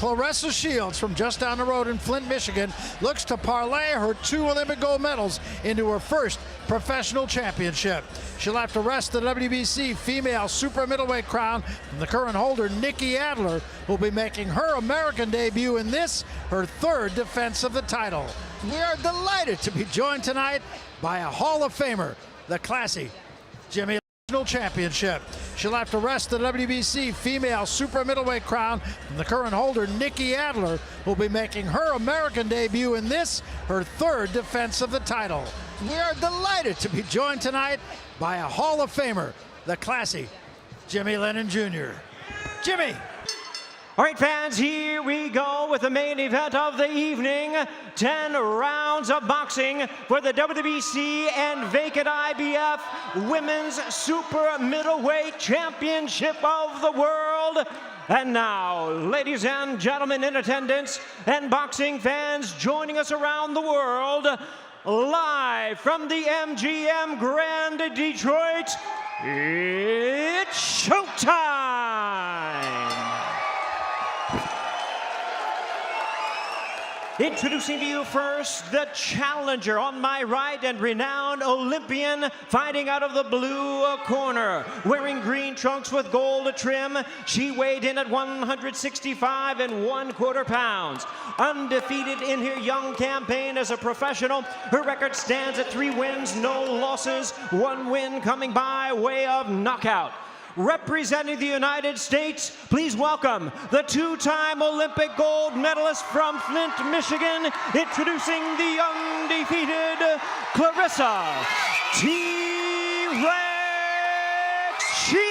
Claressa Shields from just down the road in Flint, Michigan, looks to parlay her 2 Olympic gold medals into her first professional championship. She'll have to wrest the WBC female super middleweight crown from the current holder, Nikki Adler, who'll be making her American debut in this, her 3rd defense of the title. We are delighted to be joined tonight by a Hall of Famer, the classy Jimmy Championship. She'll have to wrest the WBC female super middleweight crown from the current holder, Nikki Adler, who'll be making her American debut in this, her 3rd defense of the title. We are delighted to be joined tonight by a Hall of Famer, the classy Jimmy Lennon Jr. Jimmy. All right, fans, here we go with the main event of the evening. 10 rounds of boxing for the WBC and vacant IBF Women's Super Middleweight Championship of the World. And now, ladies and gentlemen in attendance and boxing fans joining us around the world, live from the MGM Grand Detroit, it's showtime! Introducing to you first, the challenger on my right and renowned Olympian fighting out of the blue corner. Wearing green trunks with gold trim, she weighed in at 165 1/4 pounds. Undefeated in her young campaign as a professional, her record stands at 3 wins, no losses, 1 win coming by way of knockout. Representing the United States, please welcome the 2-time Olympic gold medalist from Flint, Michigan, introducing the undefeated Claressa T-Rex Shields.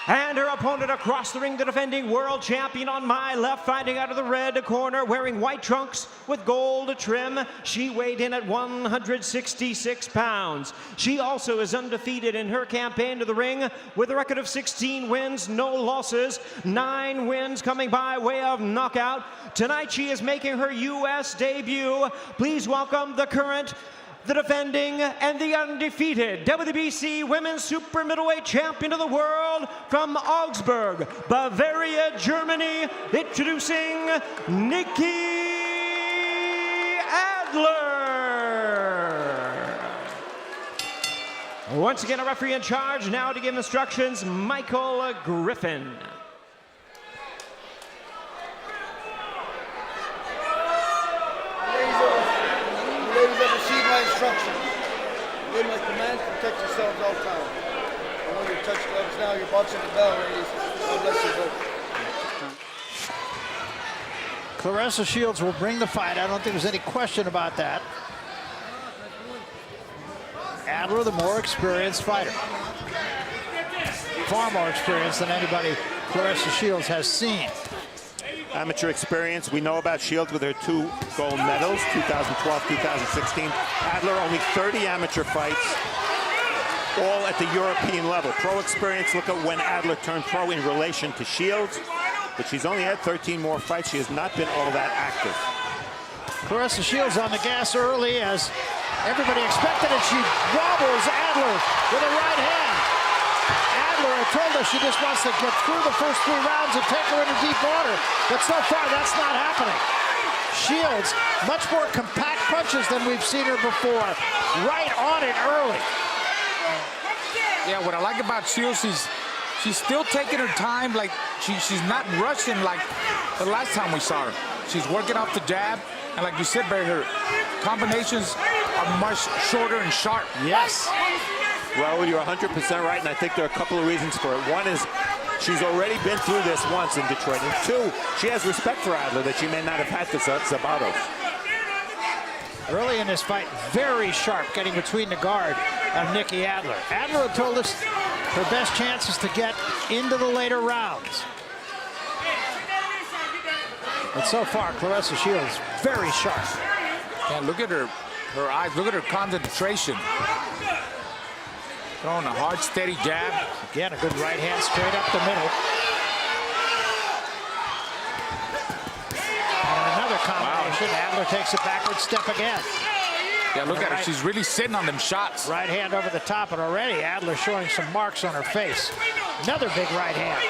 And her opponent across the ring, the defending world champion on my left, fighting out of the red corner, wearing white trunks with gold trim. She weighed in at 166 pounds. She also is undefeated in her campaign to the ring with a record of 16 wins, no losses, 9 wins coming by way of knockout. Tonight she is making her U.S. debut. Please welcome the current, the defending, and the undefeated WBC Women's Super Middleweight Champion of the World from Augsburg, Bavaria, Germany, introducing Nikki Adler. Once again, a referee in charge now to give instructions, Michael Griffin. My instruction. Give my commands, protect yourselves all the time. I want you to touch gloves now. You're boxing the bell, ladies. God bless you both. Claressa Shields will bring the fight. I don't think there's any question about that. Adler, the more experienced fighter. Far more experienced than anybody Claressa Shields has seen. Amateur experience. We know about Shields with her 2 gold medals, 2012, 2016. Adler, only 30 amateur fights, all at the European level. Pro experience, look at when Adler turned pro in relation to Shields, but she's only had 13 more fights. She has not been all that active. Claressa Shields on the gas early as everybody expected it. She wobbles Adler with a right hand. Adler, I told her she just wants to get through the first 3 rounds and take her into deep water. But so far, that's not happening. Shields, much more compact punches than we've seen her before. Right on it early. Yeah, what I like about Shields, she's still taking her time. Like, she's not rushing like the last time we saw her. She's working off the jab. And like you said, Barry, her combinations are much shorter and sharp. Yes. Raul, you're 100% right, and I think there are a couple of reasons for it. One is she's already been through this once in Detroit, and 2, she has respect for Adler that she may not have had for Sabatos. Early in this fight, very sharp, getting between the guard of Nikki Adler. Adler told us her best chance is to get into the later rounds. But so far, Claressa Shields, very sharp. Yeah, look at her eyes, look at her concentration. Throwing a hard, steady jab. Again, a good right hand straight up the middle. And another combination. Wow. Adler takes a backward step again. Yeah, look at her. She's really sitting on them shots. Right hand over the top, and already Adler showing some marks on her face. Another big right hand.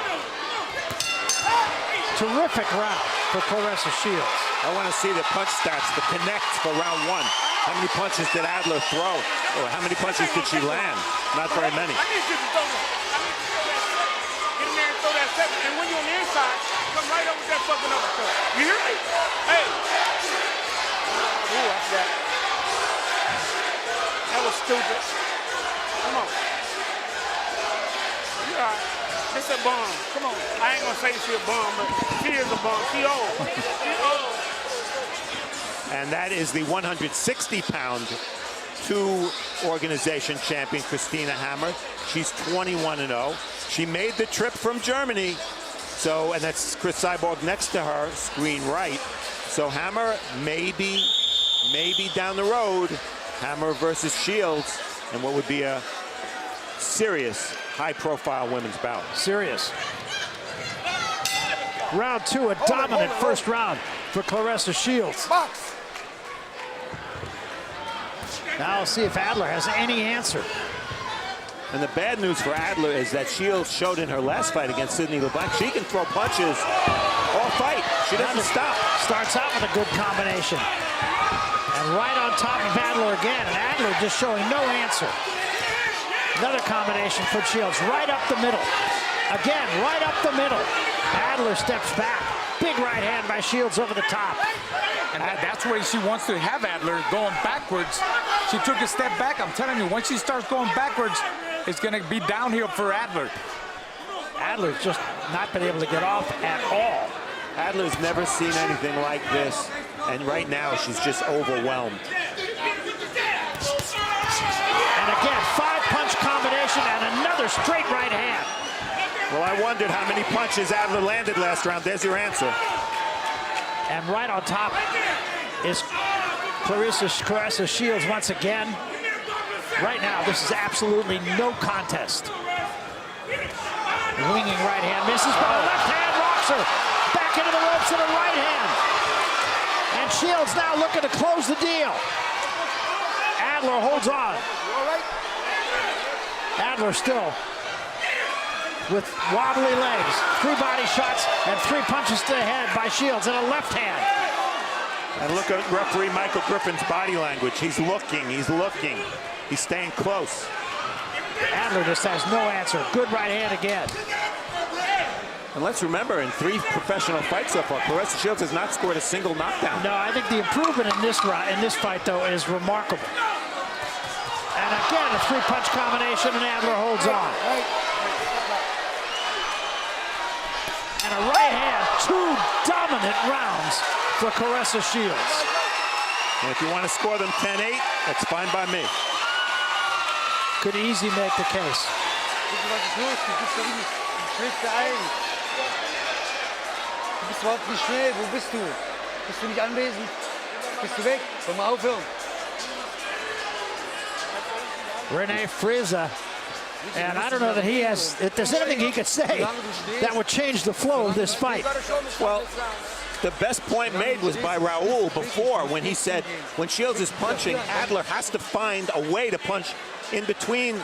Terrific round for Claressa Shields. I want to see the punch stats, the connect for round 1. How many punches did Adler throw? Or how many punches did she land? Not very many. I need you to throw that. Get in there and throw that step. And when you're on the inside, come right up with that fucking uppercut. You hear me? Hey. Ooh, that's that. That was stupid. Come on. You all right. This a bomb. Come on. I ain't gonna say she a bomb, but she is a bomb. She old. She old. And that is the 160-pound two-organization champion, Christina Hammer. She's 21-0. She made the trip from Germany. So, and that's Chris Cyborg next to her, screen right. So Hammer maybe down the road, Hammer versus Shields, and what would be a serious, high-profile women's bout. Serious. Round 2, a dominant first round for Claressa Shields. Box. Now we'll see if Adler has any answer. And the bad news for Adler is that Shields showed in her last fight against Sydney LeBlanc. She can throw punches all fight. She doesn't stop. Starts out with a good combination. And right on top of Adler again. And Adler just showing no answer. Another combination for Shields. Right up the middle. Again, right up the middle. Adler steps back. Big right hand by Shields over the top. And that's where she wants to have Adler going backwards. She took a step back. I'm telling you, once she starts going backwards, it's going to be downhill for Adler. Adler's just not been able to get off at all. Adler's never seen anything like this. And right now, she's just overwhelmed. And again, 5-punch combination and another straight right hand. Well, I wondered how many punches Adler landed last round. There's your answer. And right on top is Claressa Shields once again. Right now, this is absolutely no contest. Winging right hand, misses, but a left hand rocks her. Back into the ropes and a right hand. And Shields now looking to close the deal. Adler holds on. Adler still with wobbly legs, 3 body shots and 3 punches to the head by Shields and a left hand. And look at referee Michael Griffin's body language. He's looking, he's looking. He's staying close. Adler just has no answer. Good right hand again. And let's remember, in 3 professional fights so far, Claressa Shields has not scored a single knockdown. No, I think the improvement in this fight, though, is remarkable. And again, a 3-punch combination, and Adler holds on. And a right hand, 2 dominant rounds for Claressa Shields. And if you want to score them 10-8, that's fine by me. Could easily make the case. Du bist überhaupt nicht schnell. Wo bist du? Bist du nicht anwesend? Bist du weg? Komm mal aufhören. Rene Frieza. And I don't know that he has, if there's anything he could say that would change the flow of this fight. Well, the best point made was by Raul before when he said, when Shields is punching, Adler has to find a way to punch in between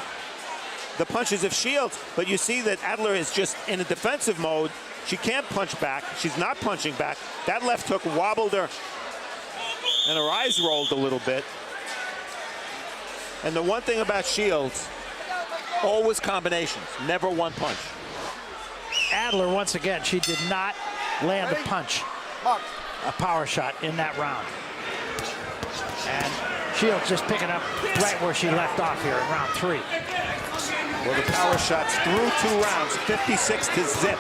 the punches of Shields. But you see that Adler is just in a defensive mode. She can't punch back. She's not punching back. That left hook wobbled her, and her eyes rolled a little bit. And the one thing about Shields, always combinations, never one punch. Adler, once again, she did not land a punch, a power shot in that round. And Shields just picking up right where she left off here in round 3. Well, the power shots through 2 rounds, 56 to zip.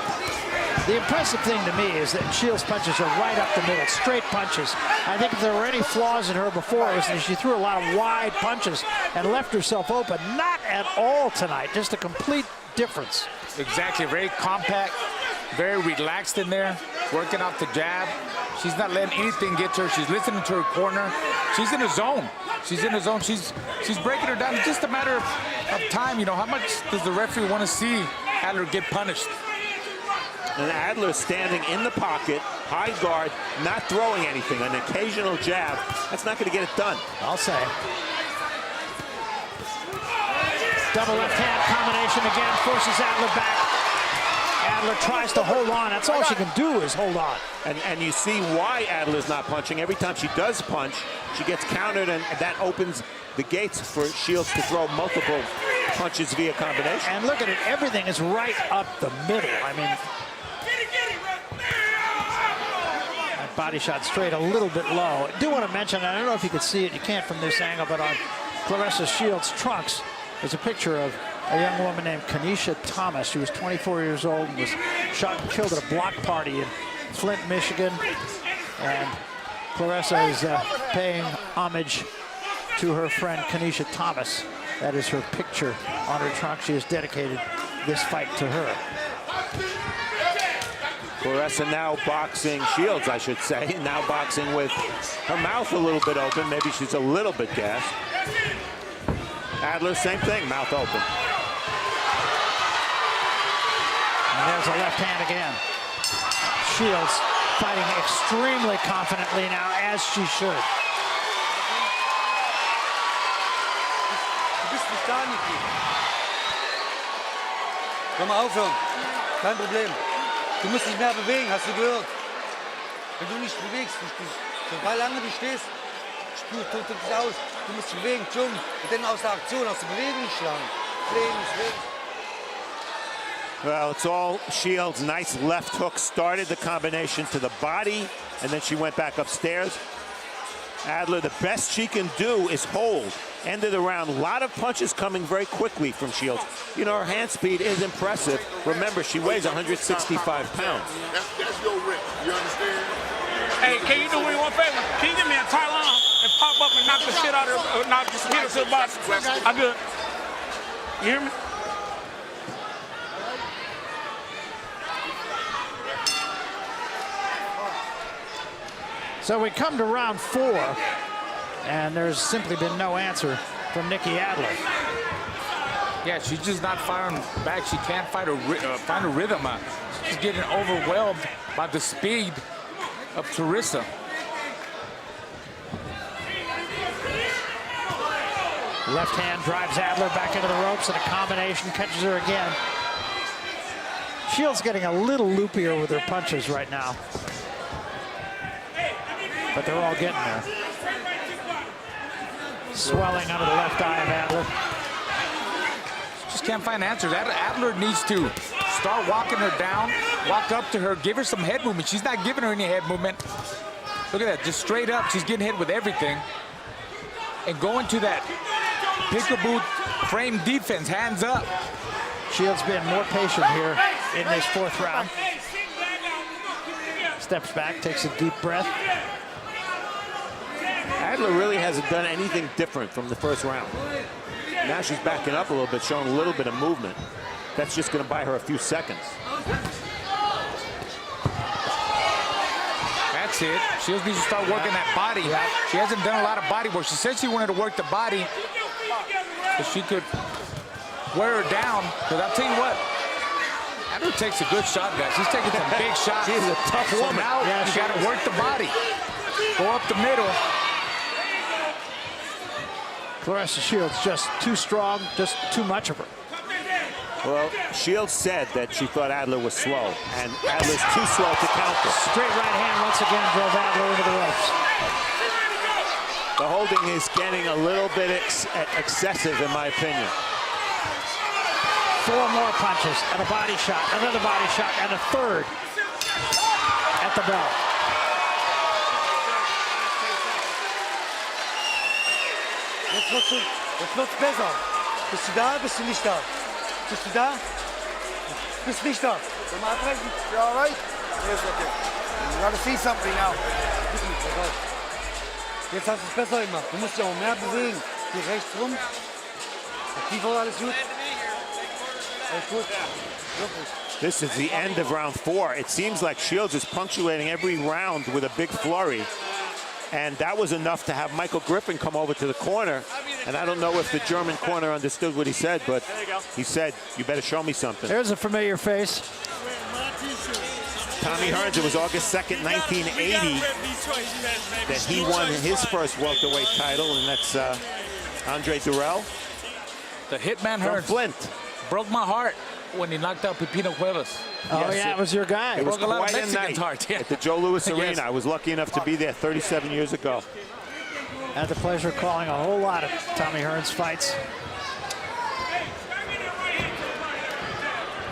The impressive thing to me is that Shields' punches are right up the middle, straight punches. I think if there were any flaws in her before, it was that she threw a lot of wide punches and left herself open. Not at all tonight, just a complete difference. Exactly, very compact, very relaxed in there, working off the jab. She's not letting anything get to her. She's listening to her corner. She's in a zone. She's in a zone. She's breaking her down. It's just a matter of time. You know, how much does the referee want to see Adler get punished? And Adler standing in the pocket, high guard, not throwing anything. An occasional jab. That's not going to get it done. I'll say. Double left hand combination again, forces Adler back. Adler tries to hold on. That's all she can do is hold on. And you see why Adler's not punching. Every time she does punch, she gets countered, and that opens the gates for Shields to throw multiple punches via combination. And look at it, everything is right up the middle. I mean, that body shot straight a little bit low. I do want to mention, I don't know if you can see it, you can't from this angle, but on Claressa Shields' trunks, there's a picture of a young woman named Kenesha Thomas. She was 24 years old and was shot and killed at a block party in Flint, Michigan. And Claressa is paying homage to her friend Kenesha Thomas. That is her picture on her trunk. She has dedicated this fight to her. Claressa now boxing, Shields I should say, now boxing with her mouth a little bit open. Maybe she's a little bit gassed. Adler, same thing, mouth open. And there's a left hand again. Shields fighting extremely confidently now, as she should. Du bist nicht da, Nikki. Komm mal aufhören. Kein Problem. Du musst dich mehr bewegen, hast du gehört? Wenn du nicht bewegst, sobald lange du stehst, tut es aus. Du musst dich bewegen, Jung. Und dann aus der Aktion, aus der Bewegung schlagen. Bewegen. Well, it's all Shields. Nice left hook started the combination to the body, and then she went back upstairs. Adler, the best she can do is hold. End of the round, a lot of punches coming very quickly from Shields. You know, her hand speed is impressive. Remember, she weighs 165 pounds. That's your rip, you understand? Hey, can you do me one favor? Can you give me a Thailand and pop up and knock the shit out of her, knock the hit her to the body? I'm good. You hear me? So we come to round 4, and there's simply been no answer from Nikki Adler. Yeah, she's just not firing back. She can't find a rhythm. She's getting overwhelmed by the speed of Claressa. Left hand drives Adler back into the ropes, and a combination catches her again. Shields getting a little loopier with her punches right now, but they're all getting there. Swelling under the left eye of Adler. Just can't find answers. Adler needs to start walking her down, walk up to her, give her some head movement. She's not giving her any head movement. Look at that, just straight up. She's getting hit with everything. And going to that peekaboo frame defense, hands up. Shields being more patient here in this 4th round. Steps back, takes a deep breath. Adler really hasn't done anything different from the 1st round. Now she's backing up a little bit, showing a little bit of movement. That's just going to buy her a few seconds. That's it. Shields needs to start working that body. She hasn't done a lot of body work. She said she wanted to work the body so she could wear her down. Because I'll tell you what, Adler takes a good shot, guys. She's taking some big shots. She's a tough woman. So now you got to work the body. Go up the middle. Claressa Shields just too strong, just too much of her. Well, Shields said that she thought Adler was slow, and Adler's too slow to counter. Straight right hand once again drove Adler into the ropes. The holding is getting a little bit excessive, in my opinion. 4 more punches and a body shot, another body shot, and a 3rd at the belt. Jetzt wird's besser. Bist du da? Bist du nicht da? Bist du da? Bist nicht da. Soll mal abbrechen? You all right? Yes, okay. You gotta see something now. Jetzt hast du es besser gemacht. Du musst ja auch mehr bewegen. Hier rechts rum. Tiefer, alles gut? Alles gut? Wirklich. This is the end of round 4. It seems like Shields is punctuating every round with a big flurry. And that was enough to have Michael Griffin come over to the corner. And I don't know if the German corner understood what he said, but he said, you better show me something. There's a familiar face. Tommy Hearns, it was August 2nd, 1980, that he won his first welterweight title, and that's Andre Durrell. The hitman from Hearns Flint. broke my heart when he knocked out Pepino Cuevas. Oh, Yes, yeah, it was your guy. It was broke a lot of quite a Mexicans' night heart, yeah. at the Joe Louis Arena. Yes. I was lucky enough to be there 37 years ago. I had the pleasure of calling a whole lot of Tommy Hearns fights.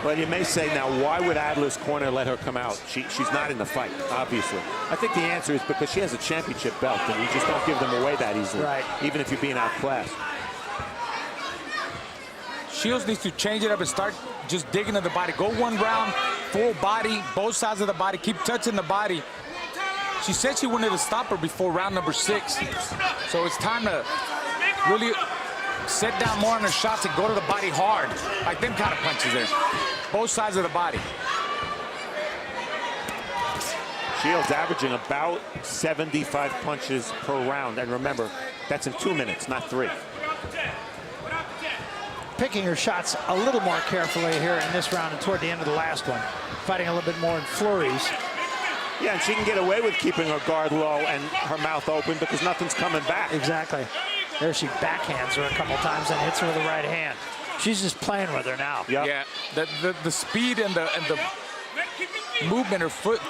Well, you may say now, why would Adler's corner let her come out? She's not in the fight, obviously. I think the answer is because she has a championship belt, and you just don't give them away that easily, Right. even if you're being outclassed. Shields needs to change it up and start just digging at the body. Go one round, full body, both sides of the body, keep touching the body. She said she wanted to stop her before round number 6. So it's time to really set down more on her shots and go to the body hard. Like them kind of punches there. Both sides of the body. Shields averaging about 75 punches per round. And remember, that's in 2 minutes, not 3. Picking her shots a little more carefully here in this round and toward the end of the last one. Fighting a little bit more in flurries. Yeah, and she can get away with keeping her guard low and her mouth open because nothing's coming back. Exactly. There she backhands her a couple times and hits her with the right hand. She's just playing with her now. Yep. Yeah, the speed and the movement, her foot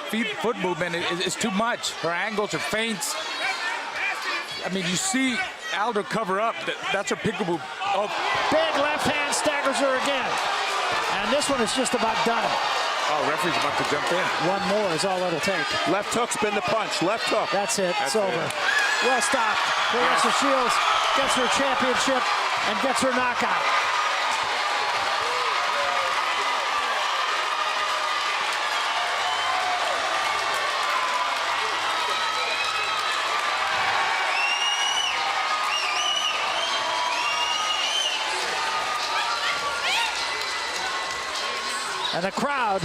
movement is too much. Her angles, her feints. I mean, you see Adler cover up. That's her peekaboo. Oh, Big left hand staggers her again. And this one is just about done. oh, referee's about to jump in. One more is all it'll take. Left hook's been the punch. Left hook. That's it. That's it's over. it. Well stopped. Claressa Shields gets her championship and gets her knockout. And the crowd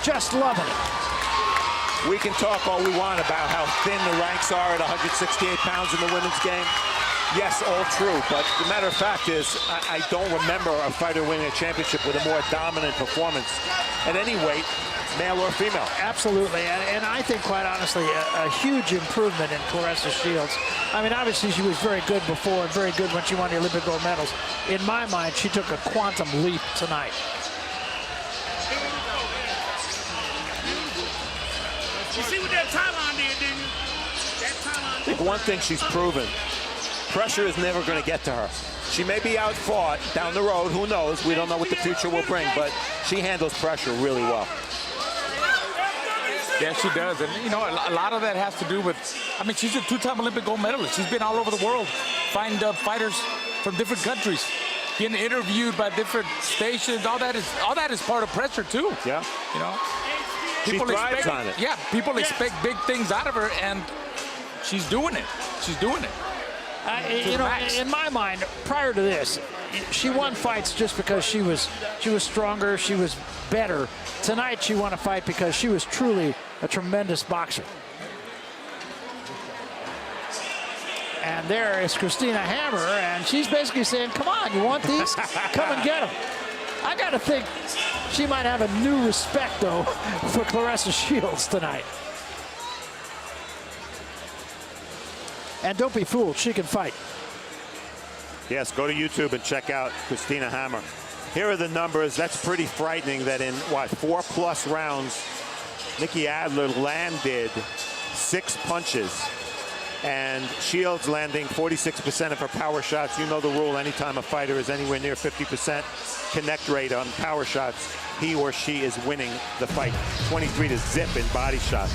just loving it. We can talk all we want about how thin the ranks are at 168 pounds in the women's game. Yes, all true, but the matter of fact is I don't remember a fighter winning a championship with a more dominant performance at any weight, male or female. Absolutely, and I think, quite honestly, a huge improvement in Claressa Shields. I mean, obviously, she was very good before and very good when she won the Olympic gold medals. In my mind, she took a quantum leap tonight. You see what that Thailand did, didn't you? That Thailand. I think one thing she's proven, pressure is never going to get to her. She may be outfought down the road, who knows? We don't know what the future will bring, but she handles pressure really well. Yeah, she does. And, you know, a lot of that has to do with, I mean, she's a 2-time Olympic gold medalist. She's been all over the world, find fighters from different countries, getting interviewed by different stations. All that is part of pressure, too. Yeah. You know? She thrives on it. Yeah, people expect big things out of her, and she's doing it. She's doing it. You know, in my mind, prior to this, she won fights just because she was stronger, she was better. Tonight, she won a fight because she was truly a tremendous boxer. And there is Christina Hammer, and she's basically saying, come on, you want these? Come and get them. I got to think she might have a new respect, though, for Claressa Shields tonight. And don't be fooled, she can fight. Yes, go to YouTube and check out Christina Hammer. Here are the numbers. That's pretty frightening that in, what, 4+ rounds, Nikki Adler landed 6 punches. And Shields landing 46% of her power shots. You know the rule, anytime a fighter is anywhere near 50% connect rate on power shots, he or she is winning the fight. 23-0 in body shots.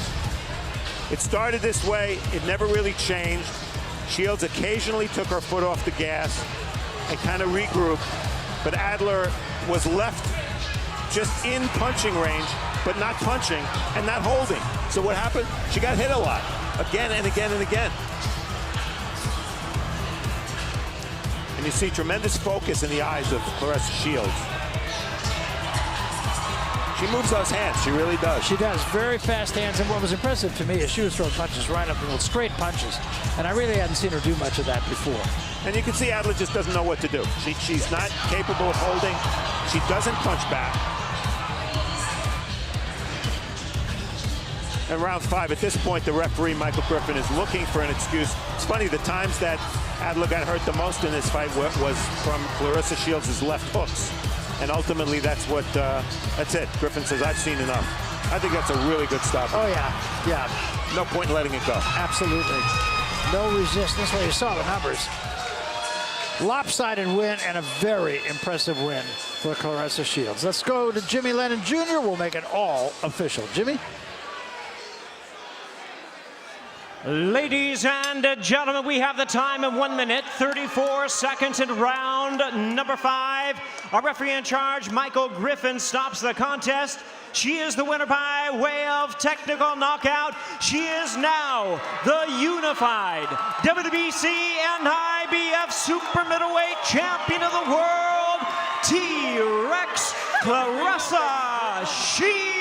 It started this way, it never really changed. Shields occasionally took her foot off the gas and kind of regrouped, but Adler was left just in punching range, but not punching and not holding. So what happened? She got hit a lot, again and again and again. And you see tremendous focus in the eyes of Claressa Shields. She moves those hands, she really does. She does, very fast hands, and what was impressive to me is she was throwing punches right up the middle, straight punches, and I really hadn't seen her do much of that before. And you can see Adler just doesn't know what to do. She's not capable of holding. She doesn't punch back. in round 5. At this point, the referee, Michael Griffin, is looking for an excuse. It's funny, the times that Adler got hurt the most in this fight was from Claressa Shields' left hooks. And ultimately, that's it. Griffin says, I've seen enough. I think that's a really good stop. Oh, yeah. No point in letting it go. Absolutely. No resistance. Well, you saw the numbers. Lopsided win and a very impressive win for Claressa Shields. Let's go to Jimmy Lennon Jr. We'll make it all official. Jimmy? Ladies and gentlemen, we have the time in 1 minute, 34 seconds in round number 5. Our referee in charge, Michael Griffin, stops the contest. She is the winner by way of technical knockout. She is now the unified WBC and IBF Super Middleweight Champion of the World, T-Rex Claressa Shields.